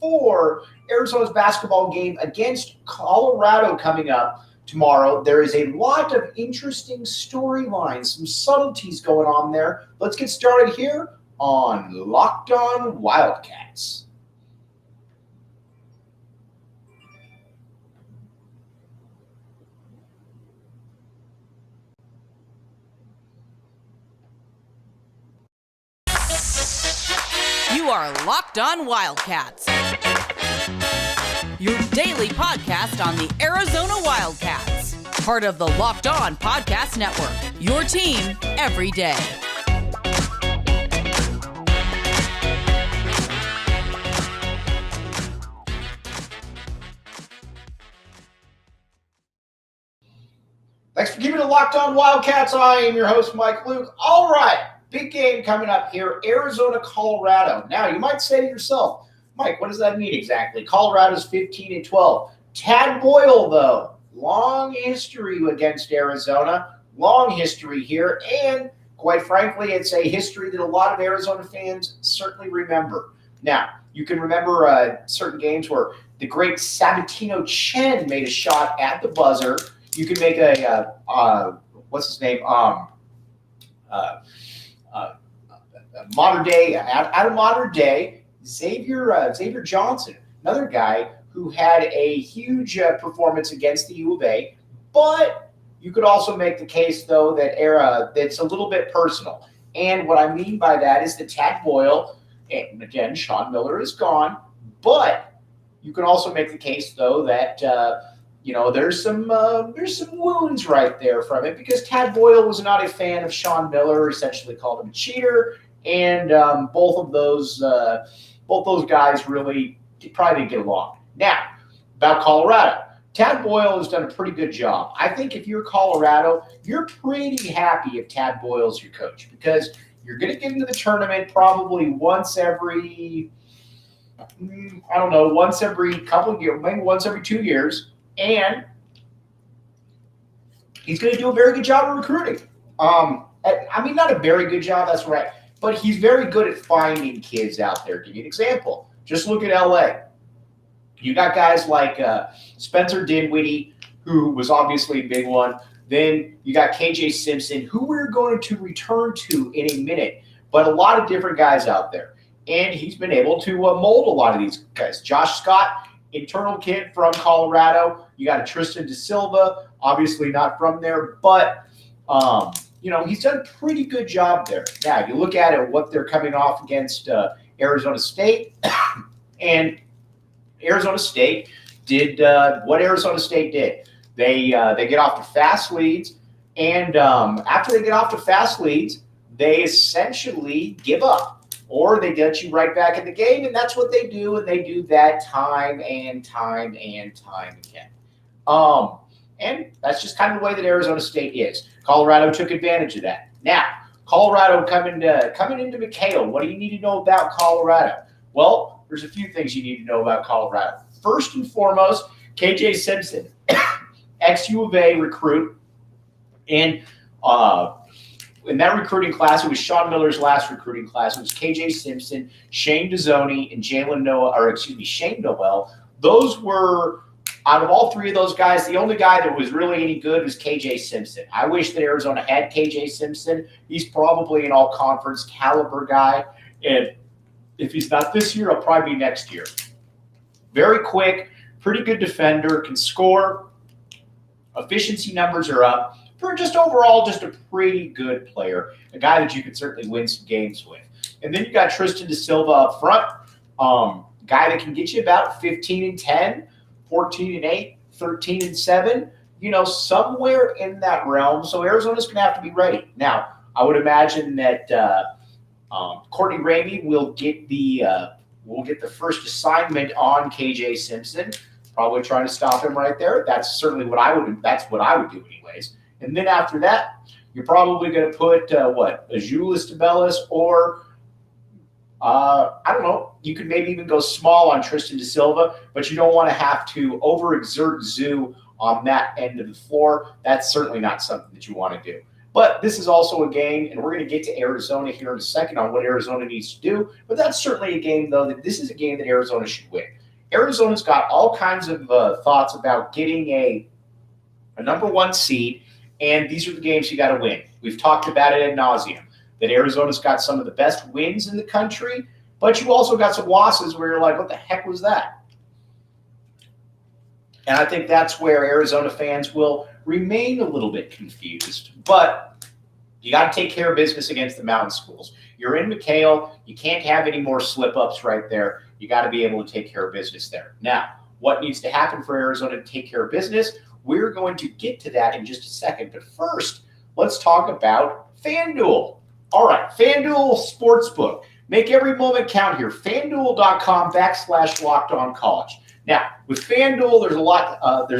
for Arizona's basketball game against Colorado coming up tomorrow. There is a lot of interesting storylines, some subtleties going on there. Let's get started here on Locked On Wildcats. You are Locked On Wildcats, your daily podcast on the Arizona Wildcats, part of the Locked On Podcast Network, your team every day. Thanks for keeping it Locked On Wildcats. I am your host, Mike Luke. All right. Big game coming up here, Arizona, Colorado. Now, you might say to yourself, Mike, what does that mean exactly? Colorado's 15-12. Tad Boyle, though, long history against Arizona, long history here, and quite frankly, it's a history that a lot of Arizona fans certainly remember. Now, you can remember certain games where the great Sabatino Chen made a shot at the buzzer. You can make a, what's his name? Modern day, out of modern day, Xavier Johnson, another guy who had a huge performance against the U of A, but you could also make the case, though, that that's a little bit personal. And what I mean by that is that Tad Boyle, and again, Sean Miller is gone, but you can also make the case, though, that there's some wounds right there from it, because Tad Boyle was not a fan of Sean Miller, essentially called him a cheater, and both those guys really probably didn't get along. Now, about Colorado, Tad Boyle has done a pretty good job. I think if you're Colorado, you're pretty happy if Tad Boyle's your coach, because you're going to get into the tournament probably once every couple of years, maybe once every 2 years. And he's going to do a very good job of recruiting. Not a very good job, that's right, but he's very good at finding kids out there. Give you an example. Just look at LA. You got guys like Spencer Dinwiddie, who was obviously a big one. Then you got KJ Simpson, who we're going to return to in a minute, but a lot of different guys out there. And he's been able to mold a lot of these guys. Josh Scott, internal kid from Colorado. You got a Tristan Da Silva, obviously not from there, but he's done a pretty good job there. Now, you look at it, what they're coming off against Arizona State, and Arizona State did what Arizona State did. They get off to fast leads, and after they get off to fast leads, they essentially give up. Or they get you right back in the game, and that's what they do, and they do that time and time and time again. And that's just kind of the way that Arizona State is. Colorado took advantage of that. Now, Colorado coming into McHale, what do you need to know about Colorado? Well, there's a few things you need to know about Colorado. First and foremost, KJ Simpson, ex-U of A recruit, and in that recruiting class, it was Sean Miller's last recruiting class. It was KJ Simpson, Shane Dezzoni, and Shane Noel. Those were, out of all three of those guys, the only guy that was really any good was KJ Simpson. I wish that Arizona had KJ Simpson. He's probably an all-conference caliber guy. And if he's not this year, he'll probably be next year. Very quick, pretty good defender, can score. Efficiency numbers are up. For just overall, just a pretty good player, a guy that you could certainly win some games with. And then you got Tristan Da Silva up front, guy that can get you about 15-10, 14-8, 13-7, somewhere in that realm. So Arizona's going to have to be ready. Now, I would imagine that Courtney Ramey will get the first assignment on KJ Simpson, probably trying to stop him right there. That's certainly what I would do anyways. And then after that, you're probably going to put, Azuolas Tubelis, or I don't know, you could maybe even go small on Tristan Da Silva, but you don't want to have to overexert Zoo on that end of the floor. That's certainly not something that you want to do. But this is also a game, and we're going to get to Arizona here in a second on what Arizona needs to do. But that's certainly a game, though, that this is a game that Arizona should win. Arizona's got all kinds of thoughts about getting a number one seed, and these are the games you got to win. We've talked about it ad nauseum, that Arizona's got some of the best wins in the country, but you also got some losses where you're like, what the heck was that? And I think that's where Arizona fans will remain a little bit confused. But you got to take care of business against the mountain schools. You're in McHale. You can't have any more slip-ups right there. You got to be able to take care of business there. Now, what needs to happen for Arizona to take care of business? We're going to get to that in just a second. But first, let's talk about FanDuel. All right, FanDuel Sportsbook. Make every moment count here. FanDuel.com/LockedOnCollege. Now, with FanDuel, there's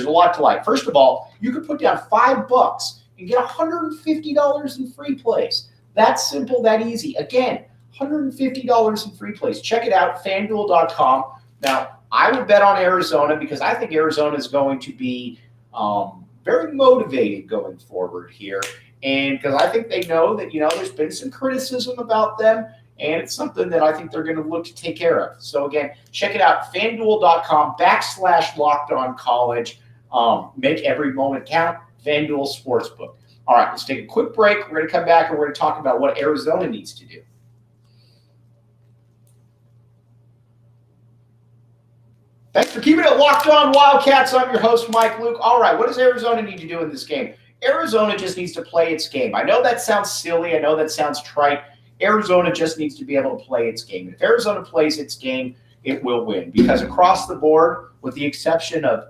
a lot to like. First of all, you can put down $5 and get $150 in free plays. That's simple, that easy. Again, $150 in free plays. Check it out, FanDuel.com. Now, I would bet on Arizona because I think Arizona is going to be very motivated going forward here. And because I think they know that, there's been some criticism about them. And it's something that I think they're going to look to take care of. So, again, check it out, FanDuel.com/LockedOnCollege. Make every moment count, FanDuel Sportsbook. All right, let's take a quick break. We're going to come back and we're going to talk about what Arizona needs to do. Thanks for keeping it locked on, Wildcats. I'm your host, Mike Luke. All right, what does Arizona need to do in this game? Arizona just needs to play its game. I know that sounds silly. I know that sounds trite. Arizona just needs to be able to play its game. If Arizona plays its game, it will win. Because across the board, with the exception of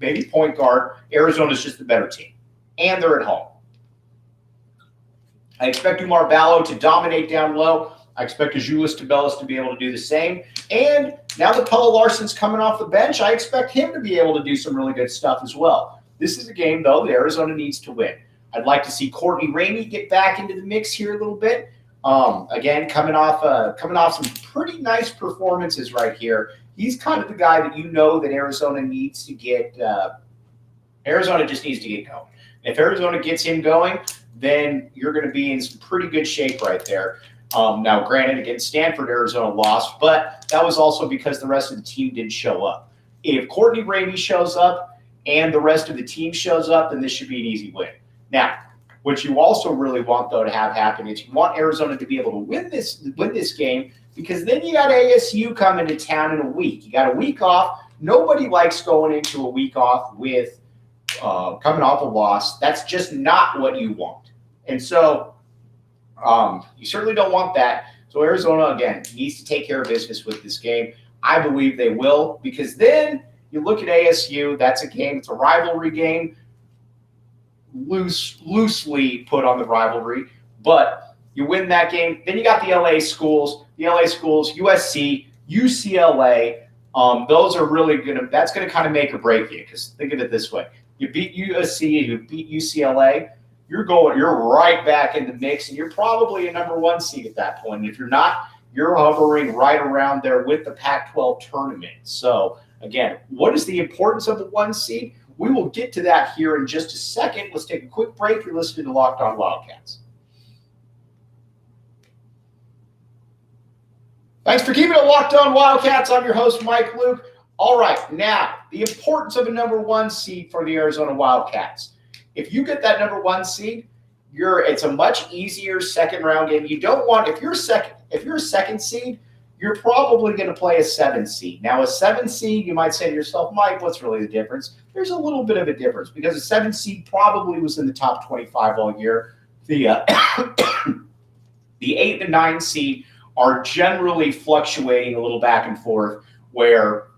maybe point guard, Arizona's just the better team. And they're at home. I expect Umar Ballo to dominate down low. I expect Azuolas Tubelis to be able to do the same. And now that Pelle Larsson's coming off the bench, I expect him to be able to do some really good stuff as well. This is a game, though, that Arizona needs to win. I'd like to see Courtney Ramey get back into the mix here a little bit. Again, coming off some pretty nice performances right here. He's kind of the guy that that Arizona needs to get. Arizona just needs to get going. If Arizona gets him going, then you're going to be in some pretty good shape right there. Now, granted, against Stanford, Arizona lost, but that was also because the rest of the team didn't show up. If Courtney Ramey shows up and the rest of the team shows up, then this should be an easy win. Now, what you also really want, though, to have happen is you want Arizona to be able to win this game, because then you got ASU coming to town in a week. You got a week off. Nobody likes going into a week off with coming off a loss. That's just not what you want. And so you certainly don't want that. So Arizona, again, needs to take care of business with this game. I believe they will, because then you look at ASU. That's a game. It's a rivalry game. Loosely put on the rivalry, but you win that game. Then you got the LA schools, USC, UCLA. Those are really that's gonna kind of make or break you. Because think of it this way: you beat USC and you beat UCLA, you're right back in the mix, and you're probably a number one seed at that point. And if you're not, you're hovering right around there with the Pac-12 tournament. So again, what is the importance of the one seed? We will get to that here in just a second. Let's take a quick break. You're listening to Locked On Wildcats. Thanks for keeping it Locked On Wildcats. I'm your host, Mike Luke. All right, now, the importance of a number one seed for the Arizona Wildcats. If you get that number one seed, it's a much easier second round game. You don't want, if you're a second seed, you're probably going to play a 7 seed. Now, a 7 seed, you might say to yourself, Mike, what's really the difference? There's a little bit of a difference, because a 7 seed probably was in the top 25 all year. The 8 and 9 seed are generally fluctuating a little back and forth, where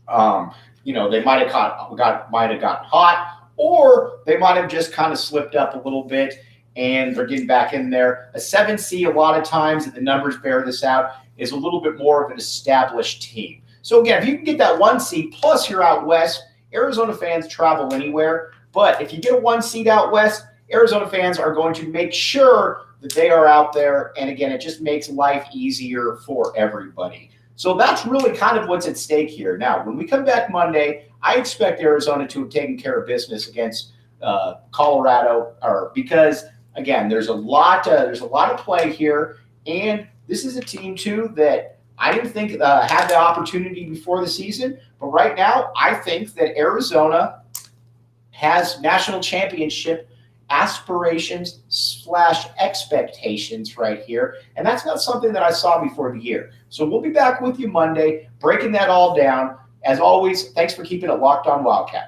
they might have gotten hot, or they might have just kind of slipped up a little bit and they're getting back in there. A 7 seed, a lot of times, and the numbers bear this out, is a little bit more of an established team. So again, if you can get that 1 seed, plus you're out west, Arizona fans travel anywhere. But if you get a 1 seed out west, Arizona fans are going to make sure that they are out there. And again, it just makes life easier for everybody. So that's really kind of what's at stake here. Now, when we come back Monday, I expect Arizona to have taken care of business against Colorado, or because again, there's a lot of play here, and this is a team too that I didn't think had the opportunity before the season, but right now I think that Arizona has national championship aspirations / expectations right here, and that's not something that I saw before the year. So we'll be back with you Monday, breaking that all down. As always, thanks for keeping it locked on Wildcats.